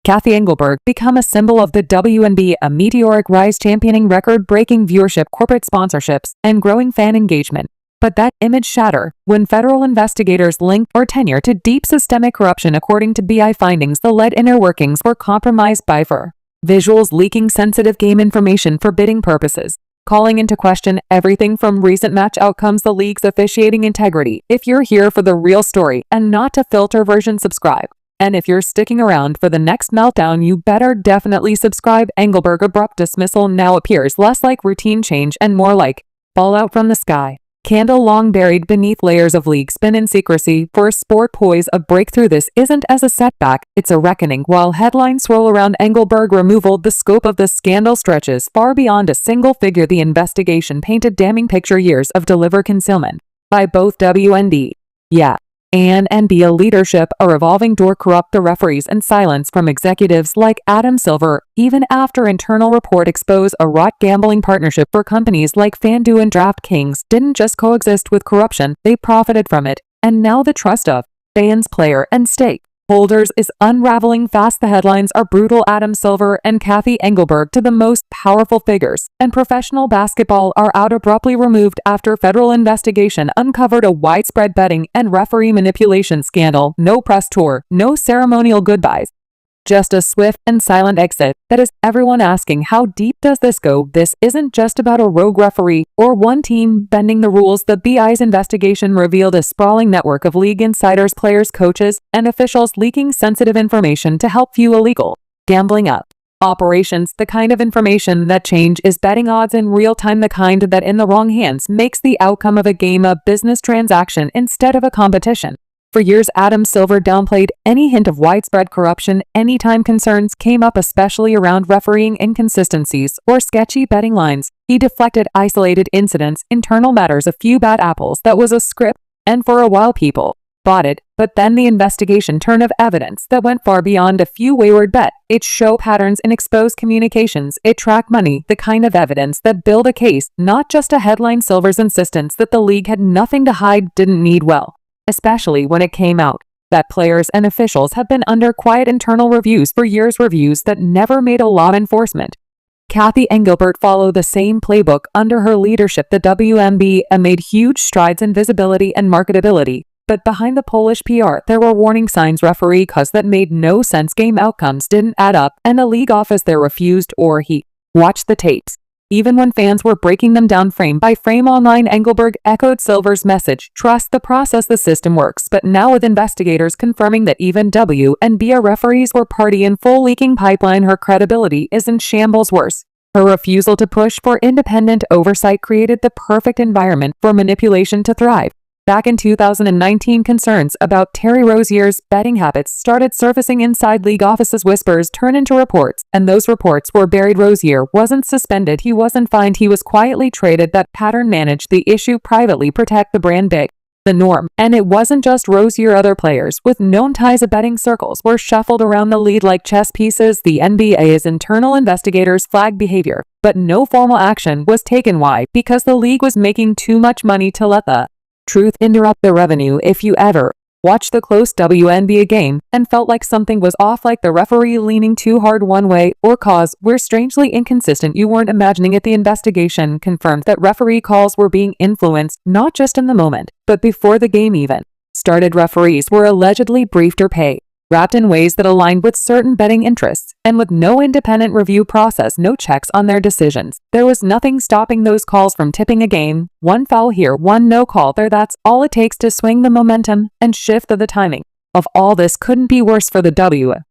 Cathy Engelbert become a symbol of the WNBA, a meteoric rise championing record-breaking viewership, corporate sponsorships, and growing fan engagement. But that image shattered when federal investigators linked her tenure to deep systemic corruption. According to BI findings, the lead inner workings were compromised by her visuals leaking sensitive game information for bidding purposes, calling into question everything from recent match outcomes to the league's officiating integrity. If you're here for the real story and not to filter version, subscribe. And if you're sticking around for the next meltdown, you better definitely subscribe. Engelbert's abrupt dismissal now appears less like routine change and more like fallout from the sky. Candle long buried beneath layers of league spin and secrecy. For a sport poised a breakthrough, this isn't as a setback, it's a reckoning. While headlines swirl around Engelbert removal, the scope of the scandal stretches far beyond a single figure. The investigation painted damning picture: years of deliberate concealment by both WNBA and NBA leadership, a revolving door corrupt the referees, and silence from executives like Adam Silver, even after internal report exposed a rot gambling partnership for companies like FanDuel and DraftKings didn't just coexist with corruption, they profited from it. And now the trust of fans, player, and stakeholders is unraveling fast. The headlines are brutal. Adam Silver and Cathy Engelbert, to the most powerful figures in professional basketball, are out abruptly removed after federal investigation uncovered a widespread betting and referee manipulation scandal. No press tour, no ceremonial goodbyes, just a swift and silent exit. That is everyone asking, how deep does this go? This isn't just about a rogue referee or one team bending the rules. The BI's investigation revealed a sprawling network of league insiders, players, coaches, and officials leaking sensitive information to help fuel illegal gambling operations, the kind of information that changes betting odds in real time, the kind that in the wrong hands makes the outcome of a game a business transaction instead of a competition. For years, Adam Silver downplayed any hint of widespread corruption anytime concerns came up, especially around refereeing inconsistencies or sketchy betting lines. He deflected isolated incidents, internal matters, a few bad apples. That was a script, and for a while people bought it. But then the investigation turned of evidence that went far beyond a few wayward bets. It showed patterns in exposed communications. It tracked money, the kind of evidence that built a case, not just a headline. Silver's insistence that the league had nothing to hide didn't need well, especially when it came out that players and officials have been under quiet internal reviews for years, reviews that never made a law enforcement. Cathy Engelbert followed the same playbook. Under her leadership, the WNBA made huge strides in visibility and marketability. But behind the Polish PR, there were warning signs: referee calls that made no sense, game outcomes didn't add up, and a league office there refused or he watched the tapes even when fans were breaking them down frame by frame. Online, Engelbert echoed Silver's message: trust the process, the system works. But now, with investigators confirming that even WNBA referees were party in full leaking pipeline, her credibility is in shambles. Worse, her refusal to push for independent oversight created the perfect environment for manipulation to thrive. Back in 2019, concerns about Terry Rozier's betting habits started surfacing inside league offices. Whispers turned into reports, and those reports were buried. Rozier wasn't suspended, he wasn't fined, he was quietly traded. That pattern managed the issue privately, protect the brand big the norm. And it wasn't just Rozier. Other players with known ties to betting circles were shuffled around the lead like chess pieces. The NBA's internal investigators flagged behavior, but no formal action was taken. Why? Because the league was making too much money to let the truth interrupt the revenue. If you ever watched the close WNBA game and felt like something was off, like the referee leaning too hard one way or calls were strangely inconsistent, you weren't imagining it. The investigation confirmed that referee calls were being influenced not just in the moment, but before the game even started. Referees were allegedly briefed or paid, wrapped in ways that aligned with certain betting interests, and with no independent review process, no checks on their decisions. There was nothing stopping those calls from tipping a game. One foul here, one no call there, that's all it takes to swing the momentum and shift the timing of all this. Couldn't be worse for the WNBA.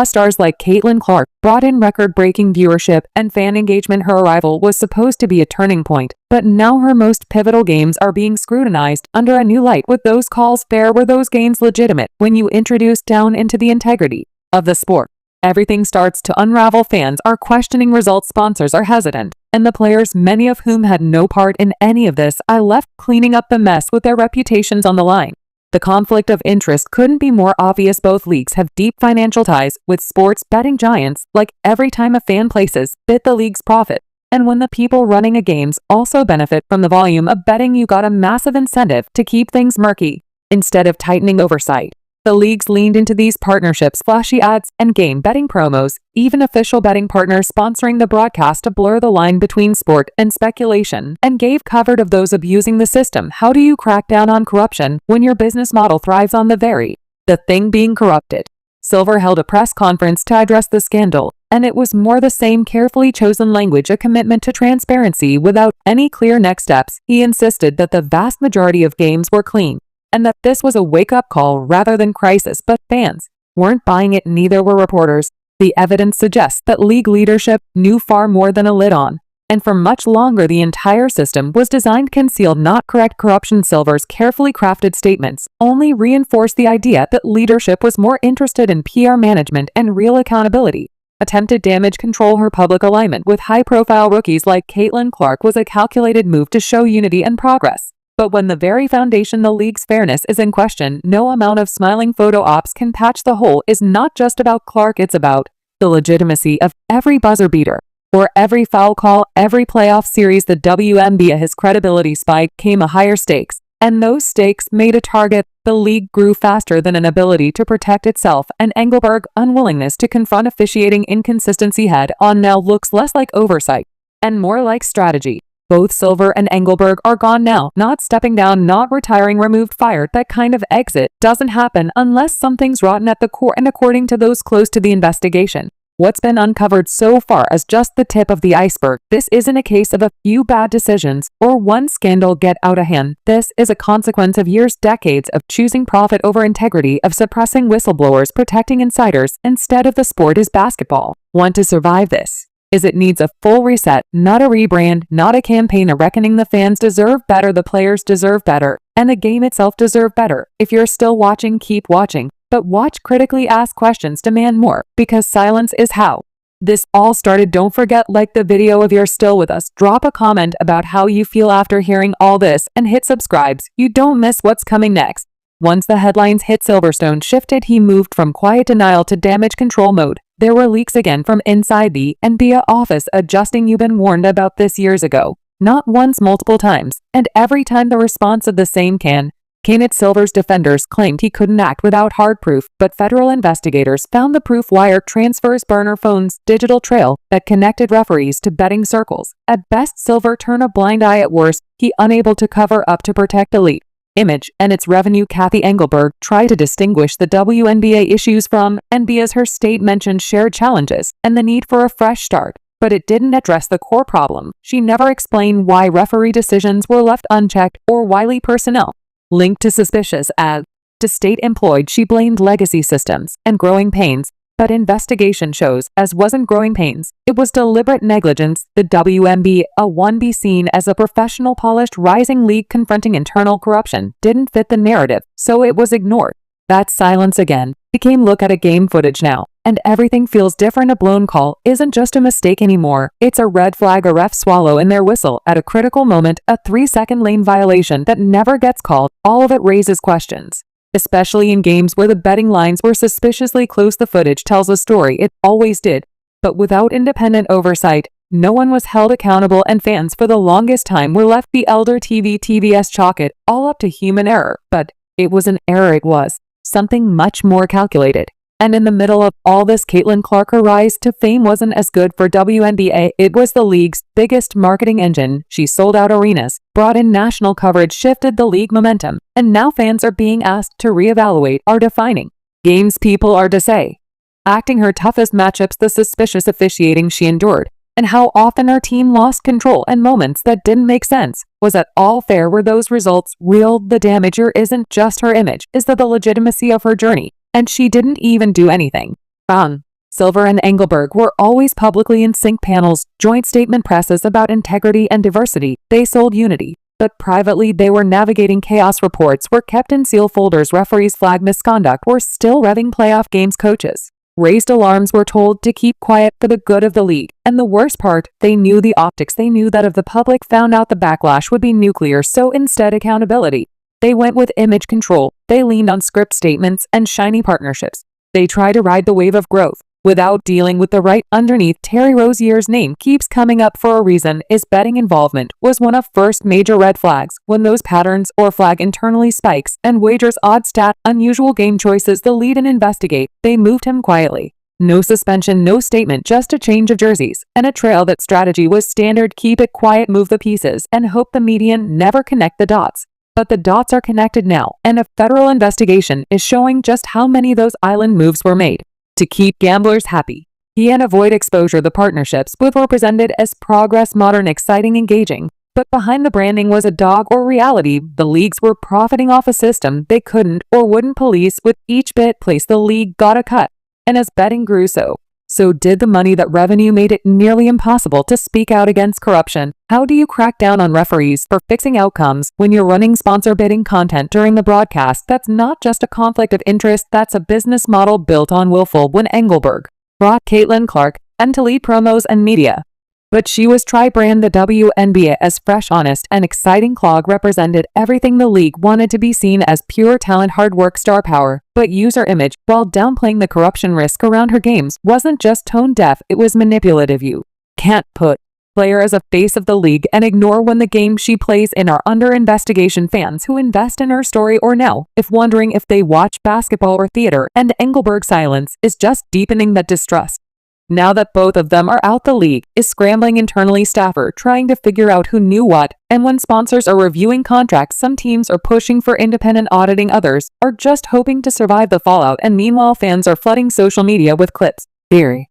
Stars like Caitlin Clark brought in record-breaking viewership and fan engagement. Her arrival was supposed to be a turning point, but now her most pivotal games are being scrutinized under a new light. With those calls fair? Were those gains legitimate? When you introduce down into the integrity of the sport, everything starts to unravel. Fans are questioning results, sponsors are hesitant, and the players, many of whom had no part in any of this, are left cleaning up the mess with their reputations on the line. The conflict of interest couldn't be more obvious. Both leagues have deep financial ties with sports betting giants. Like every time a fan places bet, the leagues profit. And when the people running a games also benefit from the volume of betting, you got a massive incentive to keep things murky. Instead of tightening oversight, The leagues leaned into these partnerships, flashy ads, and game betting promos, even official betting partners sponsoring the broadcast to blur the line between sport and speculation, and gave cover of those abusing the system. How do you crack down on corruption when your business model thrives on the thing being corrupted? Silver held a press conference to address the scandal, and it was more the same carefully chosen language, a commitment to transparency without any clear next steps. He insisted that the vast majority of games were clean, and that this was a wake-up call rather than crisis, but fans weren't buying it, neither were reporters. The evidence suggests that league leadership knew far more than a lid on, and for much longer the entire system was designed to conceal, not correct corruption. Silver's carefully crafted statements only reinforced the idea that leadership was more interested in PR management and real accountability. Attempted damage control. Her public alignment with high-profile rookies like Caitlin Clark was a calculated move to show unity and progress. But when the very foundation, the league's fairness, is in question, no amount of smiling photo ops can patch the hole. Is not just about Clark, it's about the legitimacy of every buzzer beater, or every foul call, every playoff series. The WNBA, his credibility spike, came a higher stakes, and those stakes made a target. The league grew faster than an ability to protect itself, and Engelbert's unwillingness to confront officiating inconsistency head on now looks less like oversight and more like strategy. Both Silver and Engelbert are gone now, not stepping down, not retiring, removed, fired. That kind of exit doesn't happen unless something's rotten at the core, and according to those close to the investigation, what's been uncovered so far is just the tip of the iceberg. This isn't a case of a few bad decisions or one scandal get out of hand. This is a consequence of years, decades of choosing profit over integrity, of suppressing whistleblowers, protecting insiders. Instead of the sport is basketball. Want to survive this? It needs a full reset, not a rebrand, not a campaign, a reckoning. The fans deserve better, the players deserve better, and the game itself deserve better. If you're still watching, keep watching, but watch critically, ask questions, demand more, because silence is how this all started. Don't forget, like the video if you're still with us, drop a comment about how you feel after hearing all this, and hit subscribe so you don't miss what's coming next. Once the headlines hit, Silverstone shifted. He moved from quiet denial to damage control mode. There were leaks again from inside the NBA office, adjusting. You've been warned about this years ago, not once, multiple times, and every time the response of the same came at. Silver's defenders claimed he couldn't act without hard proof, but federal investigators found the proof: wire transfers, burner phones, digital trail that connected referees to betting circles. At best, Silver turned a blind eye. At worst, he unable to cover up to protect the league image and its revenue. Cathy Engelbert tried to distinguish the WNBA issues from NBA's. Her state mentioned shared challenges and the need for a fresh start, but it didn't address the core problem. She never explained why referee decisions were left unchecked or why league personnel linked to suspicious ads to state employed. She blamed legacy systems and growing pains, but investigation shows as wasn't growing pains, it was deliberate negligence. The WNBA, one be seen as a professional, polished, rising league confronting internal corruption, didn't fit the narrative, so it was ignored. That silence again became look at a game footage now, and everything feels different. A blown call isn't just a mistake anymore, it's a red flag, a ref swallow in their whistle at a critical moment, a 3-second lane violation that never gets called. All of it raises questions, especially in games where the betting lines were suspiciously close. The footage tells a story, it always did, but without independent oversight, no one was held accountable, and fans for the longest time were left the elder TVS chalk it all up to human error. But it was an error, it was something much more calculated. And in the middle of all this, Caitlin Clark, her rise to fame wasn't as good for WNBA. It was the league's biggest marketing engine. She sold out arenas, brought in national coverage, shifted the league momentum, and now fans are being asked to reevaluate our defining games. People are to say, acting her toughest matchups, the suspicious officiating she endured, and how often her team lost control, and moments that didn't make sense. Was that all fair? Were those results real? The damage here isn't just her image, is that the legitimacy of her journey, and she didn't even do anything wrong. Silver and Engelbert were always publicly in sync. Panels, joint statement presses about integrity and diversity. They sold unity, but privately they were navigating chaos. Reports were kept in seal folders. Referees flagged misconduct. Were still revving playoff games. Coaches raised alarms. Were told to keep quiet for the good of the league. And the worst part, they knew the optics. They knew that if the public found out, the backlash would be nuclear. So instead, accountability. They went with image control. They leaned on script statements and shiny partnerships. They tried to ride the wave of growth, without dealing with the right underneath. Terry Rozier's name keeps coming up for a reason. Is betting involvement was one of first major red flags. When those patterns or flag internally spikes and wagers odd stat, unusual game choices, the lead and investigate. They moved him quietly. No suspension, no statement, just a change of jerseys and a trail. That strategy was standard. Keep it quiet, move the pieces, and hope the media never connect the dots. But the dots are connected now, and a federal investigation is showing just how many of those island moves were made to keep gamblers happy and avoid exposure. The partnerships were presented as progress, modern, exciting, engaging. But behind the branding was a dog or reality. The leagues were profiting off a system they couldn't or wouldn't police. With each bit placed, the league got a cut. And as betting grew, so did the money. That revenue made it nearly impossible to speak out against corruption. How do you crack down on referees for fixing outcomes when you're running sponsor bidding content during the broadcast? That's not just a conflict of interest, that's a business model built on willful. When Engelbert brought Caitlin Clark and to lead promos and media, but she was tri-brand. The WNBA as fresh, honest, and exciting. Clog represented everything the league wanted to be seen as: pure talent, hard work, star power, but user image, while downplaying the corruption risk around her games. Wasn't just tone deaf, it was manipulative. You can't put player as a face of the league and ignore when the game she plays in are under investigation. Fans who invest in her story or now, if wondering if they watch basketball or theater, and Engelbert's silence is just deepening that distrust. Now that both of them are out, the league is scrambling internally. Staffer trying to figure out who knew what, and when sponsors are reviewing contracts, some teams are pushing for independent auditing, others are just hoping to survive the fallout. And meanwhile, fans are flooding social media with clips, theories,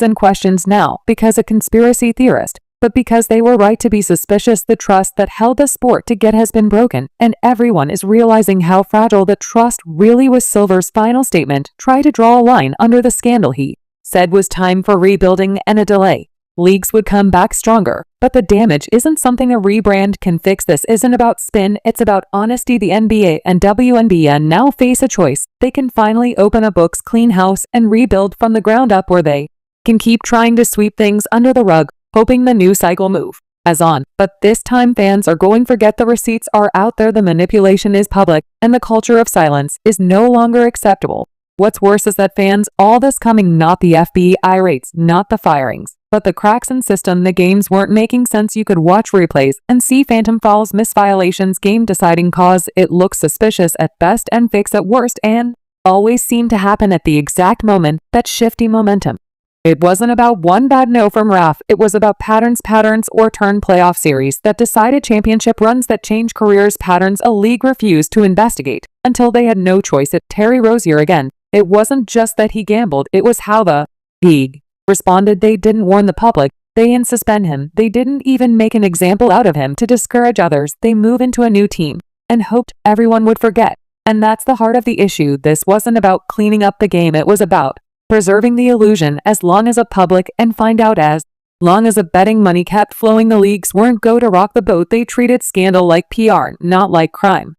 and questions, now because a conspiracy theorist, but because they were right to be suspicious. The trust that held the sport together has been broken, and everyone is realizing how fragile the trust really was. Silver's final statement: try to draw a line under the scandal. He said was time for rebuilding and a delay. Leagues would come back stronger, but the damage isn't something a rebrand can fix. This isn't about spin, it's about honesty. The NBA and WNBA now face a choice. They can finally open a books clean house and rebuild from the ground up, or they can keep trying to sweep things under the rug, hoping the new cycle move as on. But this time fans are going to forget. The receipts are out there, the manipulation is public, and the culture of silence is no longer acceptable. What's worse is that fans, all this coming, not the FBI raids, not the firings, but the cracks in system. The games weren't making sense. You could watch replays and see phantom fouls, missed violations, game deciding cause. It looks suspicious at best and fix at worst, and always seemed to happen at the exact moment. That shifty momentum. It wasn't about one bad no from Raf, it was about patterns or turn playoff series that decided championship runs, that changed careers. Patterns a league refused to investigate until they had no choice. At Terry Rozier again. It wasn't just that he gambled, it was how the league responded. They didn't warn the public, they didn't suspend him, they didn't even make an example out of him to discourage others. They moved into a new team and hoped everyone would forget. And that's the heart of the issue. This wasn't about cleaning up the game, it was about preserving the illusion as long as a public and find out as long as the betting money kept flowing. The leagues weren't go to rock the boat, they treated scandal like PR, not like crime.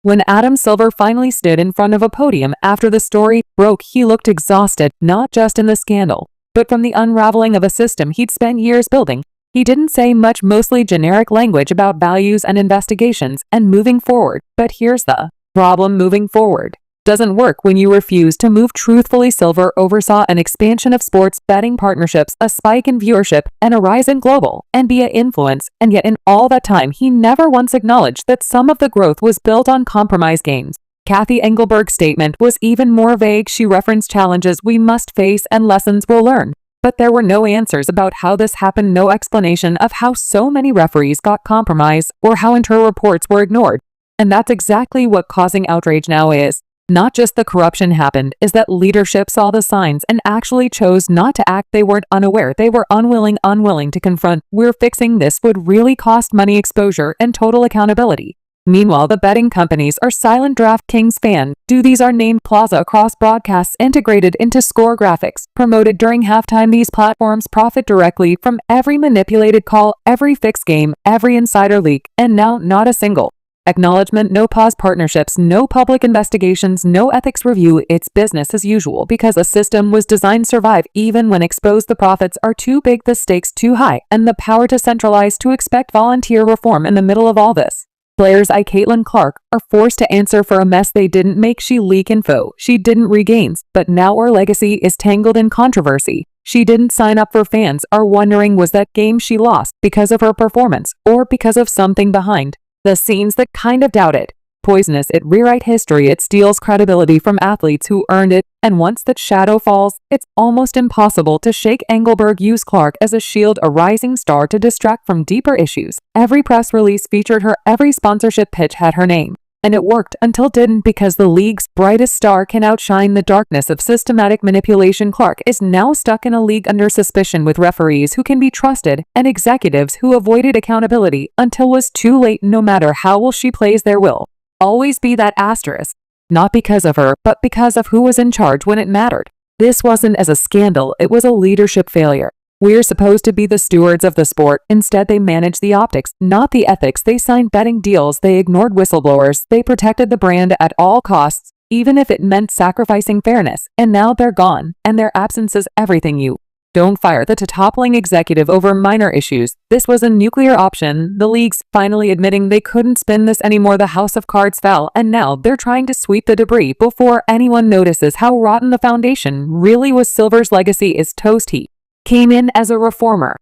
When Adam Silver finally stood in front of a podium after the story broke, he looked exhausted, not just in the scandal, but from the unraveling of a system he'd spent years building. He didn't say much, mostly generic language about values and investigations and moving forward. But here's the problem: moving forward doesn't work when you refuse to move truthfully. Silver oversaw an expansion of sports betting partnerships, a spike in viewership, and a rise in global NBA influence, and yet in all that time he never once acknowledged that some of the growth was built on compromise games. Cathy Engelbert's statement was even more vague. She referenced challenges we must face and lessons we'll learn. But there were no answers about how this happened, no explanation of how so many referees got compromised or how internal reports were ignored. And that's exactly what causing outrage now is. Not just the corruption happened, is that leadership saw the signs and actually chose not to act. They weren't unaware, they were unwilling to confront. We're fixing this would really cost money, exposure, and total accountability. Meanwhile, the betting companies are silent. DraftKings fan, these are named Plaza across broadcasts, integrated into score graphics, promoted during halftime. These platforms profit directly from every manipulated call, every fixed game, every insider leak, and now not a single acknowledgement, no pause partnerships, no public investigations, no ethics review. It's business as usual because a system was designed to survive even when exposed. The profits are too big, the stakes too high, and the power to centralize. To expect volunteer reform in the middle of all this Players like Caitlin Clark are forced to answer for a mess they didn't make. She leak info she didn't regain, but now her legacy is tangled in controversy. She didn't sign up for. Fans are wondering, was that game she lost because of her performance or because of something behind the scenes that kind of doubt it. Poisonous, it rewrite history, it steals credibility from athletes who earned it, and once that shadow falls, it's almost impossible to shake. Engelbert used Clark as a shield, a rising star to distract from deeper issues. Every press release featured her, every sponsorship pitch had her name. And it worked until it didn't, because the league's brightest star can outshine the darkness of systematic manipulation. Clark is now stuck in a league under suspicion, with referees who can be trusted and executives who avoided accountability until it was too late. No matter how well she plays, there will always be that asterisk. Not because of her, but because of who was in charge when it mattered. This wasn't as a scandal, it was a leadership failure. We're supposed to be the stewards of the sport. Instead, they managed the optics, not the ethics. They signed betting deals, they ignored whistleblowers, they protected the brand at all costs, even if it meant sacrificing fairness. And now they're gone, and their absence is everything. You don't fire the toppling executive over minor issues. This was a nuclear option. The league's finally admitting they couldn't spin this anymore. The house of cards fell, and now they're trying to sweep the debris before anyone notices how rotten the foundation really was. Silver's legacy is toast. He came in as a reformer,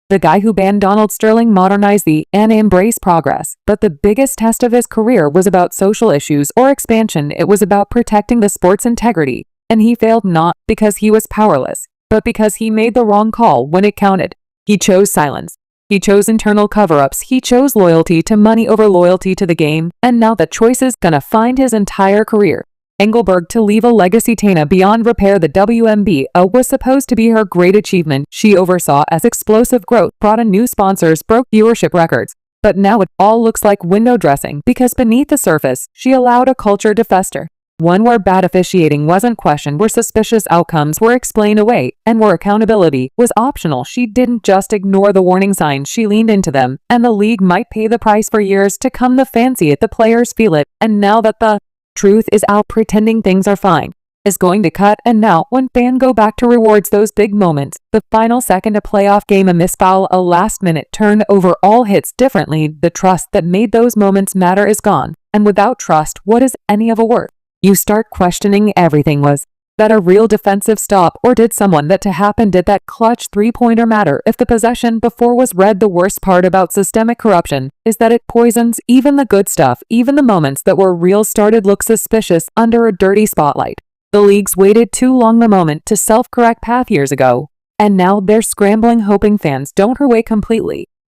the guy who banned Donald Sterling, modernized the and embraced progress. But the biggest test of his career was about social issues or expansion. It was about protecting the sport's integrity, and he failed, not because he was powerless, but because he made the wrong call when it counted. He chose silence. He chose internal cover-ups. He chose loyalty to money over loyalty to the game. And now that choice is gonna find his entire career. Engelbert to leave a legacy Tana beyond repair. The WNBA was supposed to be her great achievement. She oversaw as explosive growth, brought in new sponsors, broke viewership records. But now it all looks like window dressing, because beneath the surface, she allowed a culture to fester. One where bad officiating wasn't questioned, where suspicious outcomes were explained away, and where accountability was optional. She didn't just ignore the warning signs, she leaned into them, and the league might pay the price for years to come. The fans see it, the players feel it, and now that the truth is out, pretending things are fine is going to cut. And now, when fans go back to rewards, those big moments, the final second, a playoff game, a missed foul, a last-minute turnover, all hits differently. The trust that made those moments matter is gone, and without trust, what is any of a worth? You start questioning everything. Was that a real defensive stop, or did someone that to happen? Did that clutch three-pointer matter if the possession before was red? The worst part about systemic corruption is that it poisons even the good stuff. Even the moments that were real started look suspicious under a dirty spotlight. The leagues waited too long the moment to self-correct path years ago, and now they're scrambling, hoping fans don't hurry away completely.